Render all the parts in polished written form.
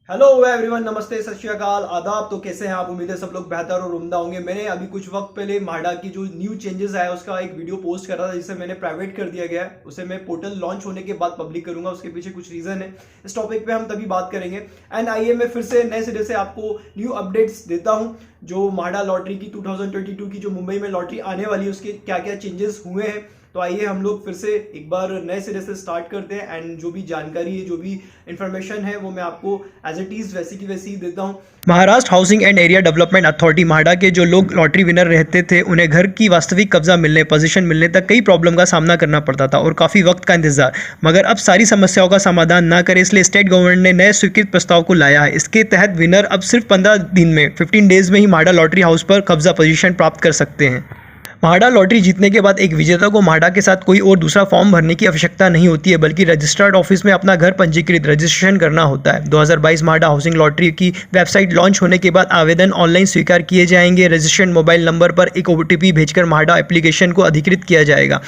Hello everyone, नमस्ते, सत श्री अकाल, आदाब। तो कैसे हैं आप? उम्मीद है सब लोग बेहतर और उम्दा होंगे। मैंने अभी कुछ वक्त पहले माडा की जो न्यू चेंजेस आया उसका एक वीडियो पोस्ट कर रहा था, जिसे मैंने प्राइवेट कर दिया गया है। उसे मैं पोर्टल लॉन्च होने के बाद पब्लिक करूंगा। उसके पीछे कुछ रीजन है, इस टॉपिक पे हम तभी बात करेंगे। एंड आइए मैं फिर से नए सिरे से आपको न्यू अपडेट्स देता हूँ। जो माडा लॉटरी की 2022 की जो मुंबई में लॉटरी आने वाली है उसके क्या क्या चेंजेस हुए हैं। तो आइए हम लोग फिर से एक बार नए सिरे से स्टार्ट करते हैं। एंड जो भी जानकारी है, जो भी इंफॉर्मेशन है, वो मैं आपको एज इट इज वैसी की वैसी ही देता हूँ। Maharashtra housing and area development authority माडा के जो लोग लॉटरी विनर रहते थे, उन्हें घर की वास्तविक कब्जा मिलने, पोजीशन मिलने तक कई प्रॉब्लम का सामना करना पड़ता था और काफ़ी वक्त का इंतजार। मगर अब सारी समस्याओं का समाधान ना करे, इसलिए स्टेट गवर्नमेंट ने नए स्वीकृत प्रस्ताव को लाया है। इसके तहत विनर अब सिर्फ 15 दिन में 15 डेज में ही माडा लॉटरी हाउस पर कब्जा पोजीशन प्राप्त कर सकते हैं। माडा लॉटरी जीतने के बाद एक विजेता को माडा के साथ कोई और दूसरा फॉर्म भरने की आवश्यकता नहीं होती है, बल्कि रजिस्टर्ड ऑफिस में अपना घर पंजीकृत रजिस्ट्रेशन करना होता है। 2022 माडा हाउसिंग लॉटरी की वेबसाइट लॉन्च होने के बाद आवेदन ऑनलाइन स्वीकार किए जाएंगे। रजिस्ट्रेशन मोबाइल नंबर पर एक OTP भेजकर माडा एप्लीकेशन को अधिकृत किया जाएगा।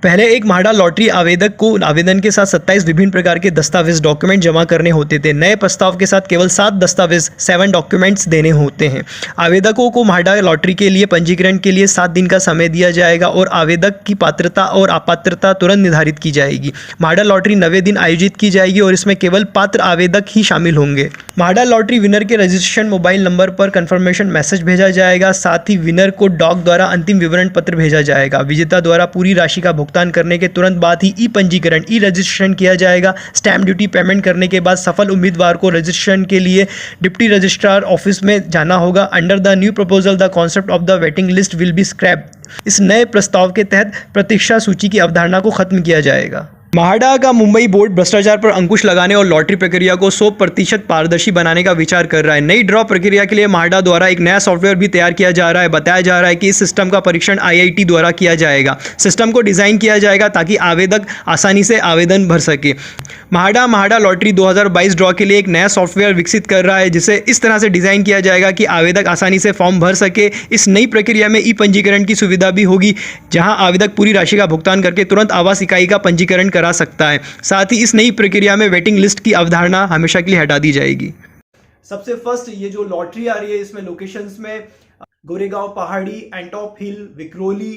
पहले एक माडा लॉटरी आवेदक को आवेदन के साथ 27 विभिन्न प्रकार के दस्तावेज डॉक्यूमेंट जमा करने होते थे। नए प्रस्ताव के साथ केवल 7 दस्तावेज 7 डॉक्यूमेंट्स देने होते हैं। आवेदकों को माडा लॉटरी के लिए पंजीकरण के लिए 7 दिन का समय दिया जाएगा और आवेदक की पात्रता और अपात्रता तुरंत निर्धारित की जाएगी। माडा लॉटरी 90 दिन आयोजित की जाएगी और इसमें केवल पात्र आवेदक ही शामिल होंगे। माडा लॉटरी विनर के रजिस्ट्रेशन मोबाइल नंबर पर कंफर्मेशन मैसेज भेजा जाएगा। साथ ही विनर को डाक द्वारा अंतिम विवरण पत्र भेजा जाएगा। विजेता द्वारा पूरी राशि का भुगतान करने के तुरंत बाद ही ई पंजीकरण रजिस्ट्रेशन किया जाएगा। स्टैम्प ड्यूटी पेमेंट करने के बाद सफल उम्मीदवार को रजिस्ट्रेशन के लिए डिप्टी रजिस्ट्रार ऑफिस में जाना होगा। Under the new proposal the concept of the waiting list will be scraped. इस नए प्रस्ताव के तहत प्रतीक्षा सूची की अवधारणा को खत्म किया जाएगा। माडा का मुंबई बोर्ड भ्रष्टाचार पर अंकुश लगाने और लॉटरी प्रक्रिया को 100% पारदर्शी बनाने का विचार कर रहा है। नई ड्रॉ प्रक्रिया के लिए माडा द्वारा एक नया सॉफ्टवेयर भी तैयार किया जा रहा है। बताया जा रहा है कि इस सिस्टम का परीक्षण IIT द्वारा किया जाएगा। सिस्टम को डिज़ाइन किया जाएगा ताकि आवेदक आसानी से आवेदन भर सके। माडा लॉटरी 2022 ड्रॉ के लिए एक नया सॉफ्टवेयर विकसित कर रहा है, जिसे इस तरह से डिज़ाइन किया जाएगा कि आवेदक आसानी से फॉर्म भर सके। इस नई प्रक्रिया में ई पंजीकरण की सुविधा भी होगी, जहां आवेदक पूरी राशि का भुगतान करके तुरंत आवास इकाई का पंजीकरण करा सकता है। साथ ही इस नई प्रक्रिया में वेटिंग लिस्ट की अवधारणा हमेशा के लिए हटा दी जाएगी। सबसे फर्स्ट ये जो लॉटरी आ रही है, इसमें लोकेशंस में गोरेगांव पहाड़ी, एंटॉप हिल, विक्रोली,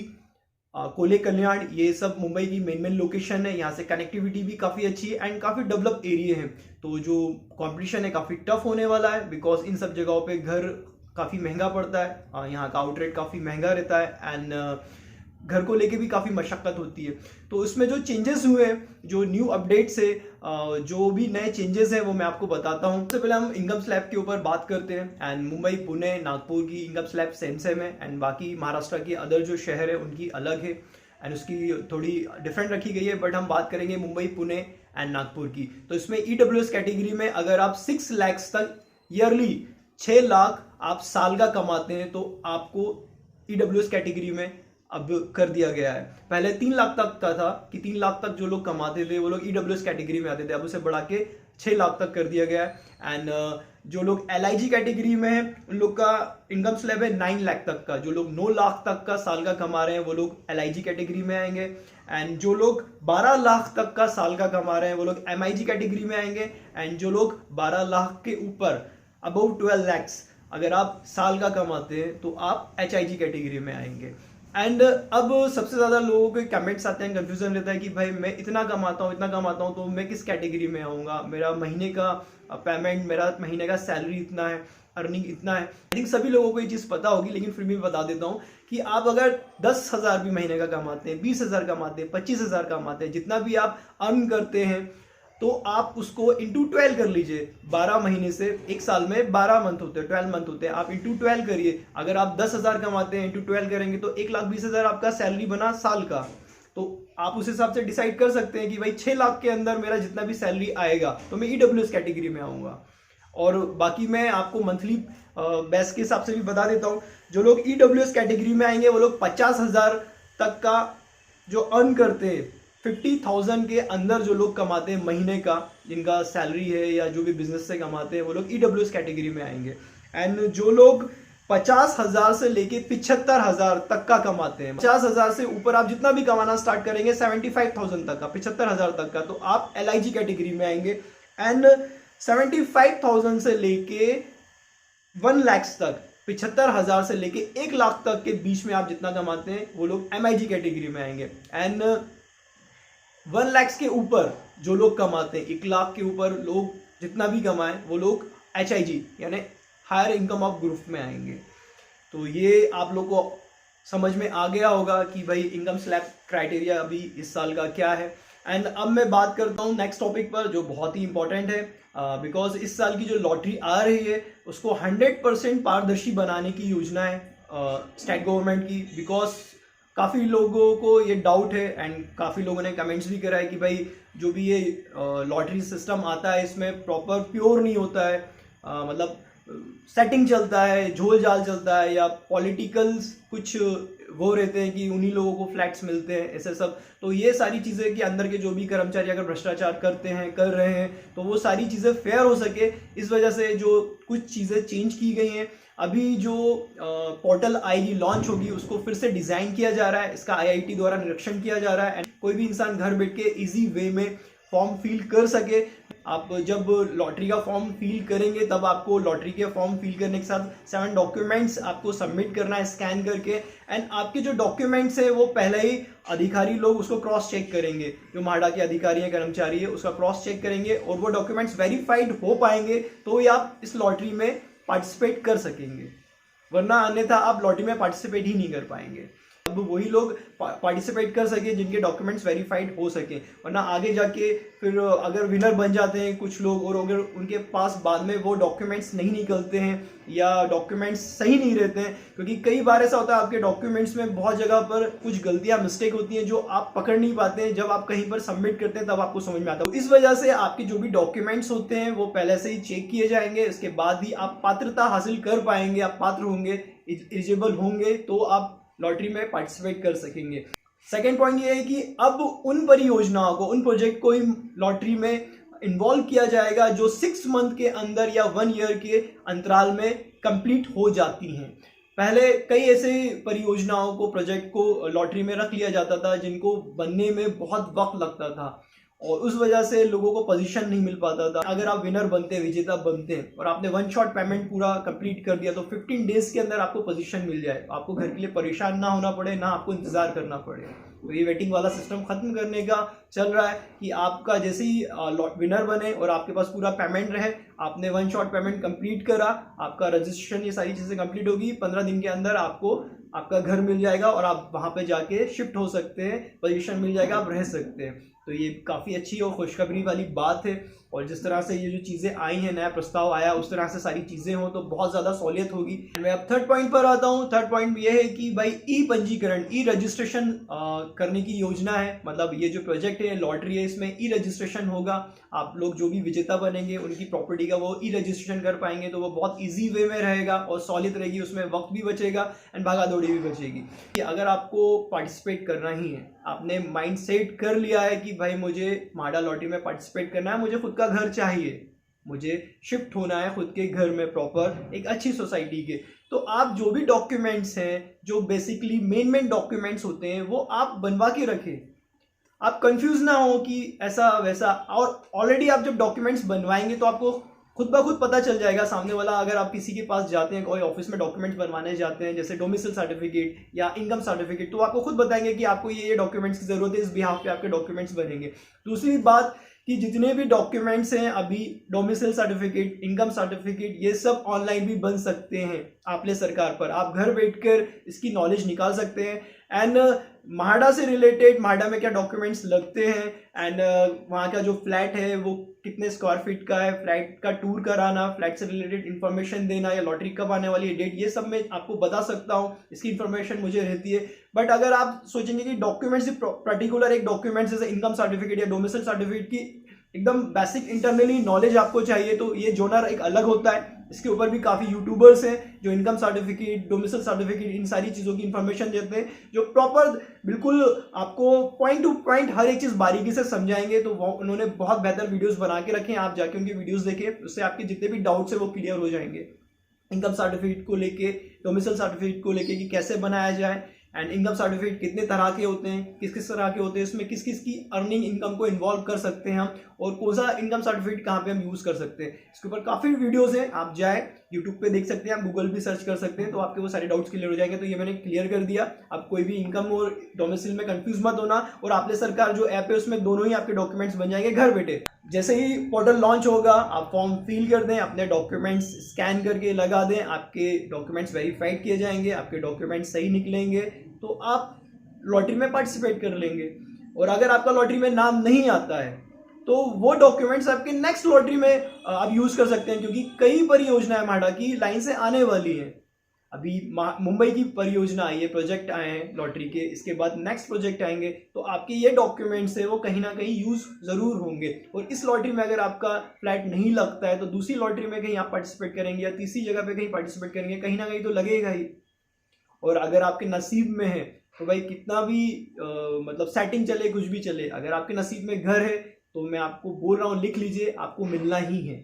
कोले कल्याण, ये सब मुंबई की मेन लोकेशन है। यहाँ से कनेक्टिविटी भी काफ़ी अच्छी है एंड काफ़ी डेवलप एरिया है। तो जो कंपटीशन है काफ़ी टफ होने वाला है, बिकॉज इन सब जगहों पे घर काफ़ी महंगा पड़ता है। यहाँ का आउटरेट काफ़ी महंगा रहता है एंड घर को लेके भी काफ़ी मशक्क़त होती है। तो इसमें जो चेंजेस हुए हैं, जो न्यू अपडेट्स है, जो भी नए चेंजेस हैं, वो मैं आपको बताता हूँ। सबसे पहले हम इनकम स्लैब के ऊपर बात करते हैं। एंड मुंबई, पुणे, नागपुर की इनकम स्लैब सेम है एंड बाकी महाराष्ट्र के अदर जो शहर है उनकी अलग है एंड उसकी थोड़ी डिफरेंट रखी गई है। बट हम बात करेंगे मुंबई, पुणे एंड नागपुर की। तो इसमें EWS कैटेगरी में अगर आप 6 लाख तक ईयरली, 6 लाख आप साल का कमाते हैं, तो आपको EWS कैटेगरी में अब कर दिया गया है। पहले 3 लाख तक का था कि 3 लाख तक जो लोग कमाते थे वो लोग EWS कैटेगरी में आते थे। अब उसे बढ़ा के 6 लाख तक कर दिया गया है। एंड जो लोग LIG कैटेगरी में हैं, उन लोग का इनकम स्लैब है 9 लाख तक का। जो लोग 9 लाख तक का साल का कमा रहे हैं वो लोग LIG कैटेगरी में आएंगे। एंड जो लोग 12 लाख तक का साल का कमा रहे हैं वो लोग MIG कैटेगरी में आएंगे। एंड जो लोग 12 लाख के ऊपर, अबव 12 लैक्स अगर आप साल का कमाते हैं, तो आप HIG कैटेगरी में आएंगे। एंड अब सबसे ज़्यादा लोगों के कमेंट्स आते हैं, कंफ्यूजन रहता है कि भाई मैं इतना कमाता हूँ तो मैं किस कैटेगरी में आऊँगा, मेरा महीने का पेमेंट, मेरा महीने का सैलरी इतना है, अर्निंग इतना है। आई थिंक सभी लोगों को ये चीज़ पता होगी, लेकिन फिर भी बता देता हूँ कि आप अगर 10,000 भी महीने का कमाते हैं, 20,000 कमाते हैं, 25,000 कमाते हैं, जितना भी आप अर्न करते हैं, तो आप उसको इंटू 12 कर लीजिए। 12 महीने से एक साल में 12 मंथ होते हैं, 12 मंथ होते हैं। आप इंटू 12 करिए। अगर आप 10,000 कमाते हैं, इंटू 12 करेंगे तो 1,20,000 आपका सैलरी बना साल का। तो आप उस हिसाब से डिसाइड कर सकते हैं कि भाई 6 लाख के अंदर मेरा जितना भी सैलरी आएगा तो मैं EWS कैटेगरी में आऊँगा। और बाकी मैं आपको मंथली बेस के हिसाब से भी बता देता हूँ। जो लोग EWS कैटेगरी में आएंगे वो लोग 50,000 तक का जो अर्न करते हैं, 50,000 के अंदर जो लोग कमाते हैं महीने का, जिनका सैलरी है या जो भी बिजनेस से कमाते हैं, वो लोग EWS कैटेगरी में आएंगे। एंड जो लोग 50,000 से लेके 75,000 तक का कमाते हैं, 50,000 से ऊपर आप जितना भी कमाना स्टार्ट करेंगे 75,000 तक का, 75,000 तक का, तो आप LIG कैटेगरी में आएंगे। एंड 75,000 से लेके 1 लाख तक, 75,000 से लेके 1 लाख तक के बीच में आप जितना कमाते हैं वो लोग MIG कैटेगरी में आएंगे। एंड 1 लाख के ऊपर जो लोग कमाते हैं, 1 लाख के ऊपर लोग जितना भी कमाएं वो लोग HIG यानी हायर इनकम ऑफ ग्रुप में आएंगे। तो ये आप लोग को समझ में आ गया होगा कि भाई इनकम स्लैब क्राइटेरिया अभी इस साल का क्या है। एंड अब मैं बात करता हूँ नेक्स्ट टॉपिक पर जो बहुत ही इंपॉर्टेंट है, बिकॉज इस साल की जो लॉटरी आ रही है उसको 100% पारदर्शी बनाने की योजना है स्टेट गवर्नमेंट की। बिकॉज काफ़ी लोगों को ये डाउट है एंड काफ़ी लोगों ने कमेंट्स भी करा है कि भाई जो भी ये लॉटरी सिस्टम आता है इसमें प्रॉपर प्योर नहीं होता है, मतलब सेटिंग चलता है, झोल जाल चलता है, या पॉलिटिकल्स कुछ वो रहते हैं कि उन्हीं लोगों को फ्लैट्स मिलते हैं, ऐसे सब। तो ये सारी चीज़ें कि अंदर के जो भी कर्मचारी अगर भ्रष्टाचार कर रहे हैं तो वो सारी चीज़ें फेयर हो सके, इस वजह से जो कुछ चीज़ें चेंज की गई हैं। अभी जो पोर्टल आएगी, लॉन्च होगी, उसको फिर से डिज़ाइन किया जा रहा है, इसका IIT द्वारा निरीक्षण किया जा रहा है एंड कोई भी इंसान घर बैठ के ईजी वे में फॉर्म फिल कर सके। आप जब लॉटरी का फॉर्म फिल करेंगे तब आपको लॉटरी के फॉर्म फिल करने के साथ 7 डॉक्यूमेंट्स आपको सबमिट करना है स्कैन करके। एंड आपके जो डॉक्यूमेंट्स है वो पहले ही अधिकारी लोग उसको क्रॉस चेक करेंगे, जो म्हाडा के अधिकारी है, कर्मचारी है, उसका क्रॉस चेक करेंगे और वो डॉक्यूमेंट्स वेरीफाइड हो पाएंगे तो ही आप इस लॉटरी में पार्टिसिपेट कर सकेंगे, वरना अन्यथा आप लॉटरी में पार्टिसिपेट ही नहीं कर पाएंगे। अब वही लोग पार्टिसिपेट कर सके जिनके डॉक्यूमेंट्स वेरीफाइड हो सके, वरना आगे जाके फिर अगर विनर बन जाते हैं कुछ लोग और अगर उनके पास बाद में वो डॉक्यूमेंट्स नहीं निकलते हैं या डॉक्यूमेंट्स सही नहीं रहते हैं, क्योंकि कई बार ऐसा होता है आपके डॉक्यूमेंट्स में बहुत जगह पर कुछ गलतियां मिस्टेक होती हैं जो आप पकड़ नहीं पाते हैं, जब आप कहीं पर सबमिट करते हैं तब आपको समझ में आता है। इस वजह से आपके जो भी डॉक्यूमेंट्स होते हैं वो पहले से ही चेक किए जाएंगे, इसके बाद ही आप पात्रता हासिल कर पाएंगे, आप पात्र होंगे, एलिजिबल होंगे तो आप लॉटरी में पार्टिसिपेट कर सकेंगे। सेकेंड पॉइंट ये है कि अब उन परियोजनाओं को, उन प्रोजेक्ट को लॉटरी में इन्वॉल्व किया जाएगा जो 6 मंथ के अंदर या 1 ईयर के अंतराल में कंप्लीट हो जाती हैं। पहले कई ऐसे परियोजनाओं को, प्रोजेक्ट को लॉटरी में रख लिया जाता था जिनको बनने में बहुत वक्त लगता था और उस वजह से लोगों को पोजीशन नहीं मिल पाता था। अगर आप विनर बनते हैं, विजेता बनते हैं और आपने 1 शॉट पेमेंट पूरा कंप्लीट कर दिया तो 15 डेज के अंदर आपको पोजीशन मिल जाए, आपको घर के लिए परेशान ना होना पड़े, ना आपको इंतजार करना पड़े। तो ये वेटिंग वाला सिस्टम खत्म करने का चल रहा है कि आपका जैसे ही विनर बने और आपके पास पूरा पेमेंट रहे, आपने 1 शॉट पेमेंट कंप्लीट करा, आपका रजिस्ट्रेशन, ये सारी चीज़ें कंप्लीट होगी, 15 दिन के अंदर आपको आपका घर मिल जाएगा और आप वहाँ पे जाके शिफ्ट हो सकते हैं, पोजीशन मिल जाएगा, आप रह सकते हैं। तो ये काफ़ी अच्छी और खुशखबरी वाली बात है और जिस तरह से ये जो चीज़ें आई हैं, नया प्रस्ताव आया, उस तरह से सारी चीज़ें हों तो बहुत ज़्यादा सहूलियत होगी। मैं अब थर्ड पॉइंट पर आता हूँ। थर्ड पॉइंट ये है कि भाई पंजीकरण, रजिस्ट्रेशन करने की योजना है। मतलब ये जो प्रोजेक्ट है, लॉटरी है, इसमें रजिस्ट्रेशन होगा। आप लोग जो भी विजेता बनेंगे उनकी प्रॉपर्टी का वो रजिस्ट्रेशन कर पाएंगे, तो वो बहुत ईजी वे में रहेगा और सहूलियत रहेगी, उसमें वक्त भी बचेगा एंड भागा दौड़ी भी बचेगी। कि अगर आपको पार्टिसिपेट करना ही है, आपने माइंड सेट कर लिया है कि भाई मुझे म्हाडा लॉटरी में पार्टिसिपेट करना है, मुझे खुद का घर चाहिए, मुझे शिफ्ट होना है खुद के घर में प्रॉपर एक अच्छी सोसाइटी के, तो आप जो भी डॉक्यूमेंट्स हैं, जो बेसिकली मेन डॉक्यूमेंट्स होते हैं, वो आप बनवा के रखें। आप कंफ्यूज ना हो कि ऐसा वैसा, और ऑलरेडी आप जब डॉक्यूमेंट्स बनवाएंगे तो आपको खुद ब खुद पता चल जाएगा सामने वाला। अगर आप किसी के पास जाते हैं, कोई ऑफिस में डॉक्यूमेंट्स बनवाने जाते हैं, जैसे डोमिसाइल सर्टिफिकेट या इनकम सर्टिफिकेट, तो आपको खुद बताएंगे कि आपको ये डॉक्यूमेंट्स की जरूरत है, इस बिहाफ पे आपके डॉक्यूमेंट्स बनेंगे। दूसरी बात कि जितने भी डॉक्यूमेंट्स हैं अभी, डोमिसाइल सर्टिफिकेट, इनकम सर्टिफिकेट, ये सब ऑनलाइन भी बन सकते हैं आपले सरकार पर। आप घर बैठकर इसकी नॉलेज निकाल सकते हैं एंड म्हाडा से रिलेटेड, म्हाडा में क्या डॉक्यूमेंट्स लगते हैं एंड वहाँ का जो फ्लैट है वो कितने स्क्वायर फीट का है, फ्लैट का टूर कराना, फ्लैट से रिलेटेड इन्फॉर्मेशन देना, या लॉटरी कब आने वाली है, डेट, ये सब मैं आपको बता सकता हूँ, इसकी इन्फॉर्मेशन मुझे रहती है। बट अगर आप सोचेंगे कि डॉक्यूमेंट्स, पर्टिकुलर एक डॉक्यूमेंट्स जैसे इनकम सर्टिफिकेट या डोमिसाइल सर्टिफिकेट की एकदम बेसिक इंटरनली नॉलेज आपको चाहिए, तो ये जोनर एक अलग होता है। इसके ऊपर भी काफ़ी यूट्यूबर्स हैं जो इनकम सर्टिफिकेट, डोमिसाइल सर्टिफिकेट, इन सारी चीज़ों की इन्फॉर्मेशन देते हैं, जो प्रॉपर बिल्कुल आपको पॉइंट टू पॉइंट हर एक चीज़ बारीकी से समझाएंगे। तो वो उन्होंने बहुत बेहतर वीडियोस बना के रखे हैं, आप जाके उनकी वीडियोस देखें, उससे आपके जितने भी डाउट्स है वो क्लियर हो जाएंगे। इनकम सर्टिफिकेट को लेके, डोमिसाइल सर्टिफिकेट को लेके कि कैसे बनाया जाए, एंड इनकम सर्टिफिकेट कितने तरह के होते हैं, किस किस तरह के होते हैं, इसमें किस किस की अर्निंग इनकम को इन्वॉल्व कर सकते हैं हम, और कौन सा इनकम सर्टिफिकेट कहाँ पे हम यूज़ कर सकते हैं। इसके ऊपर काफ़ी वीडियोज़ हैं, आप जाए यूट्यूब पे देख सकते हैं, आप गूगल भी सर्च कर सकते हैं, तो आपके वो सारे डाउट्स क्लियर हो जाएंगे। तो ये मैंने क्लियर कर दिया। अब कोई भी इनकम और डोमिसाइल में कंफ्यूज मत होना, और आपले सरकार जो ऐप है उसमें दोनों ही आपके डॉक्यूमेंट्स बन जाएंगे घर बैठे। जैसे ही पोर्टल लॉन्च होगा आप फॉर्म फिल कर दें, अपने डॉक्यूमेंट्स स्कैन करके लगा दें, आपके डॉक्यूमेंट्स वेरीफाइड किए जाएंगे, आपके डॉक्यूमेंट्स सही निकलेंगे तो आप लॉटरी में पार्टिसिपेट कर लेंगे। और अगर आपका लॉटरी में नाम नहीं आता है तो वो डॉक्यूमेंट्स आपके नेक्स्ट लॉटरी में आप यूज कर सकते हैं, क्योंकि कई परियोजनाएं म्हाडा की लाइन से आने वाली हैं। अभी मुंबई की परियोजना आई है, प्रोजेक्ट आए हैं लॉटरी के, इसके बाद नेक्स्ट प्रोजेक्ट आएंगे, तो आपके ये डॉक्यूमेंट्स है वो कहीं ना कहीं यूज जरूर होंगे। और इस लॉटरी में अगर आपका फ्लैट नहीं लगता है तो दूसरी लॉटरी में कहीं आप पार्टिसिपेट करेंगे या तीसरी जगह पे कहीं पार्टिसिपेट करेंगे, कहीं ना कहीं तो लगेगा ही। और अगर आपके नसीब में है तो भाई कितना भी मतलब सेटिंग चले, कुछ भी चले, अगर आपके नसीब में घर है तो मैं आपको बोल रहा हूँ लिख लीजिए, आपको मिलना ही है।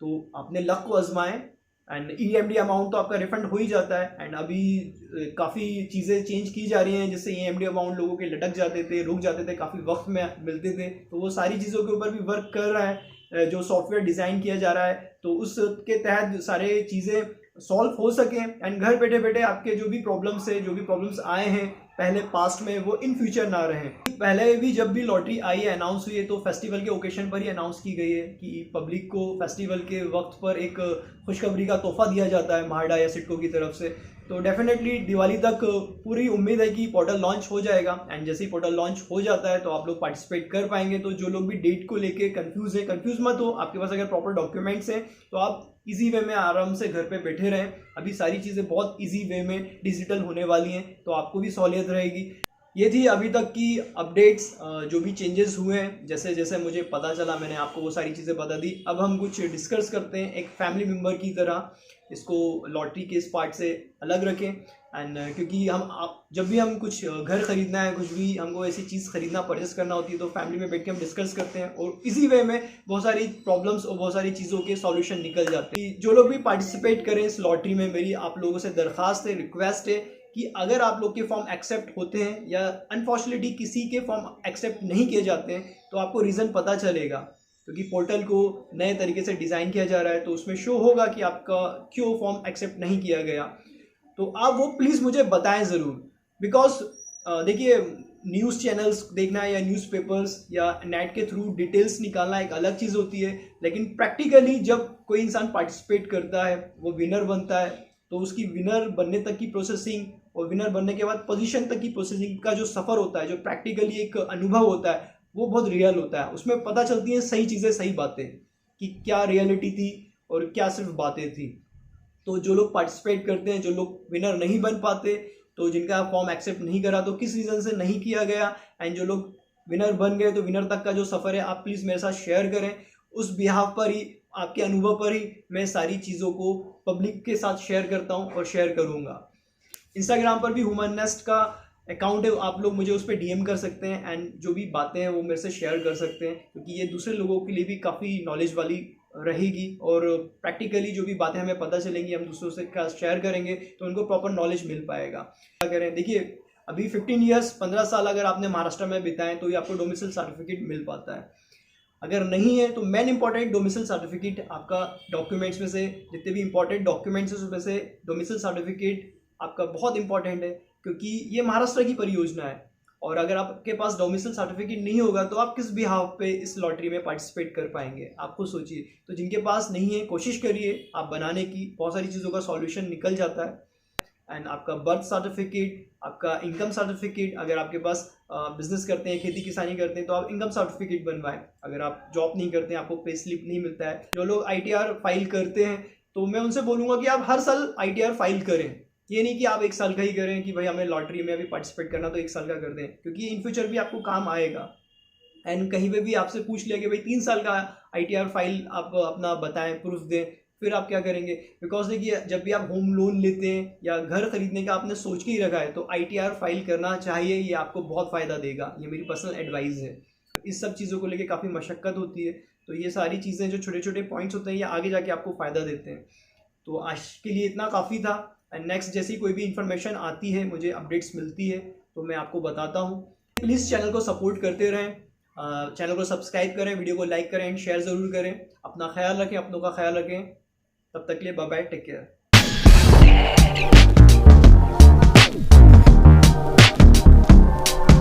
तो अपने लक को आजमाएं। एंड ईएमडी अमाउंट तो आपका रिफंड हो ही जाता है। एंड अभी काफ़ी चीज़ें चेंज की जा रही हैं, जिससे ईएमडी अमाउंट लोगों के लटक जाते थे, रुक जाते थे, काफ़ी वक्त में मिलते थे, तो वो सारी चीज़ों के ऊपर भी वर्क कर रहा है। जो सॉफ्टवेयर डिज़ाइन किया जा रहा है तो उसके तहत सारे चीज़ें सॉल्व हो सके, एंड घर बैठे बैठे आपके जो भी प्रॉब्लम्स है, जो भी प्रॉब्लम्स आए हैं पहले पास्ट में, वो इन फ्यूचर ना रहें। पहले भी जब भी लॉटरी आई है, अनाउंस हुई है, तो फेस्टिवल के ओकेशन पर ही अनाउंस की गई है कि पब्लिक को फेस्टिवल के वक्त पर एक खुशखबरी का तोहफा दिया जाता है म्हाडा या सिडको की तरफ से। तो डेफिनेटली दिवाली तक पूरी उम्मीद है कि पोर्टल लॉन्च हो जाएगा, एंड जैसे ही पोर्टल लॉन्च हो जाता है तो आप लोग पार्टिसिपेट कर पाएंगे। तो जो लोग भी डेट को लेके कंफ्यूज है, कंफ्यूज मत हो, आपके पास अगर प्रॉपर डॉक्यूमेंट्स हैं तो आप इजी वे में आराम से घर पे बैठे रहें। अभी सारी चीज़ें बहुत इजी वे में डिजिटल होने वाली हैं, तो आपको भी सहूलियत रहेगी। ये थी अभी तक की अपडेट्स, जो भी चेंजेस हुए हैं, जैसे जैसे मुझे पता चला मैंने आपको वो सारी चीज़ें बता दी। अब हम कुछ डिस्कस करते हैं एक फैमिली मेम्बर की तरह, इसको लॉटरी के इस पार्ट से अलग रखें। एंड क्योंकि जब भी हम कुछ घर खरीदना है, कुछ भी हमको ऐसी चीज़ खरीदना, परचेस करना होती है, तो फैमिली में बैठ के हम डिस्कस करते हैं, और इसी वे में बहुत सारी प्रॉब्लम्स और बहुत सारी चीज़ों के सॉल्यूशन निकल जाते हैं। जो लोग भी पार्टिसिपेट करें इस लॉटरी में, मेरी आप लोगों से दरख्वास्त है, रिक्वेस्ट है कि अगर आप लोग के फॉर्म एक्सेप्ट होते हैं या अनफॉर्चुनेटली किसी के फॉर्म एक्सेप्ट नहीं किए जाते हैं, तो आपको रीज़न पता चलेगा, क्योंकि पोर्टल को नए तरीके से डिज़ाइन किया जा रहा है, तो उसमें शो होगा कि आपका क्यों फॉर्म एक्सेप्ट नहीं किया गया। तो आप वो प्लीज़ मुझे बताएं ज़रूर, बिकॉज देखिए न्यूज़ चैनल्स देखना या न्यूज़पेपर्स या नेट के थ्रू डिटेल्स निकालना एक अलग चीज़ होती है, लेकिन प्रैक्टिकली जब कोई इंसान पार्टिसिपेट करता है, वो विनर बनता है, तो उसकी विनर बनने तक की प्रोसेसिंग और विनर बनने के बाद पोजीशन तक की प्रोसेसिंग का जो सफ़र होता है, जो प्रैक्टिकली एक अनुभव होता है, वो बहुत रियल होता है। उसमें पता चलती हैं सही चीज़ें, सही बातें, कि क्या रियलिटी थी और क्या सिर्फ बातें थी। तो जो लोग पार्टिसिपेट करते हैं, जो लोग विनर नहीं बन पाते, तो जिनका फॉर्म एक्सेप्ट नहीं करा तो किस रीज़न से नहीं किया गया, एंड जो लोग विनर बन गए तो विनर तक का जो सफ़र है आप प्लीज़ मेरे साथ शेयर करें। उस बिहाफ पर ही, आपके अनुभव पर ही मैं सारी चीज़ों को पब्लिक के साथ शेयर करता हूँ और शेयर करूँगा। इंस्टाग्राम पर भी ह्यूमन नेस्ट का अकाउंट है, आप लोग मुझे उस पर डीएम कर सकते हैं, एंड जो भी बातें हैं वो मेरे से शेयर कर सकते हैं, क्योंकि ये दूसरे लोगों के लिए भी काफ़ी नॉलेज वाली रहेगी, और प्रैक्टिकली जो भी बातें हमें पता चलेंगी हम दूसरों से शेयर करेंगे तो उनको प्रॉपर नॉलेज मिल पाएगा। क्या करें, देखिए अभी 15 ईयर्स 15 साल अगर आपने महाराष्ट्र में बिताएं तो ये आपको डोमिसाइल सर्टिफिकेट मिल पाता है। अगर नहीं है तो मेन इंपॉर्टेंट डोमिसाइल सर्टिफिकेट, आपका डॉक्यूमेंट्स में से जितने भी इंपॉर्टेंट डॉक्यूमेंट्स हैं उसमें से डोमिसाइल सर्टिफिकेट आपका बहुत इंपॉर्टेंट है, क्योंकि ये महाराष्ट्र की परियोजना है। और अगर आपके पास डोमिसाइल सर्टिफिकेट नहीं होगा तो आप किस बिहाफ पे इस लॉटरी में पार्टिसिपेट कर पाएंगे, आप खुद सोचिए। तो जिनके पास नहीं है, कोशिश करिए आप बनाने की, बहुत सारी चीज़ों का सॉल्यूशन निकल जाता है। एंड आपका बर्थ सर्टिफिकेट, आपका इनकम सर्टिफिकेट, अगर आपके पास बिजनेस करते हैं, खेती किसानी करते हैं, तो आप इनकम सर्टिफिकेट बनवाएं। अगर आप जॉब नहीं करते हैं, आपको पे स्लिप नहीं मिलता है, जो लोग आईटीआर फाइल करते हैं, तो मैं उनसे बोलूँगा कि आप हर साल आईटीआर फाइल करें। ये नहीं कि आप एक साल का ही करें कि भाई हमें लॉटरी में अभी पार्टिसिपेट करना तो एक साल का कर दें, क्योंकि इन फ्यूचर भी आपको काम आएगा। एंड कहीं पे भी आपसे पूछ लिया कि भाई 3 साल का आईटीआर फाइल आप अपना बताएं, प्रूफ दें, फिर आप क्या करेंगे। बिकॉज देखिए जब भी आप होम लोन लेते हैं या घर खरीदने का आपने सोच के ही रखा है, तो आईटीआर फाइल करना चाहिए, ये आपको बहुत फ़ायदा देगा, ये मेरी पर्सनल एडवाइस है। इस सब चीज़ों को लेके काफ़ी मशक्क़त होती है, तो ये सारी चीज़ें जो छोटे छोटे पॉइंट्स होते हैं ये आगे जाके आपको फ़ायदा देते हैं। तो आज के लिए इतना काफ़ी था। एंड नेक्स्ट जैसी कोई भी इंफॉर्मेशन आती है, मुझे अपडेट्स मिलती है तो मैं आपको बताता हूँ। प्लीज़ चैनल को सपोर्ट करते रहें, चैनल को सब्सक्राइब करें, वीडियो को लाइक करें एंड शेयर ज़रूर करें। अपना ख्याल रखें, अपनों का ख्याल रखें। तब तक के लिए बाय बाय, टेक केयर।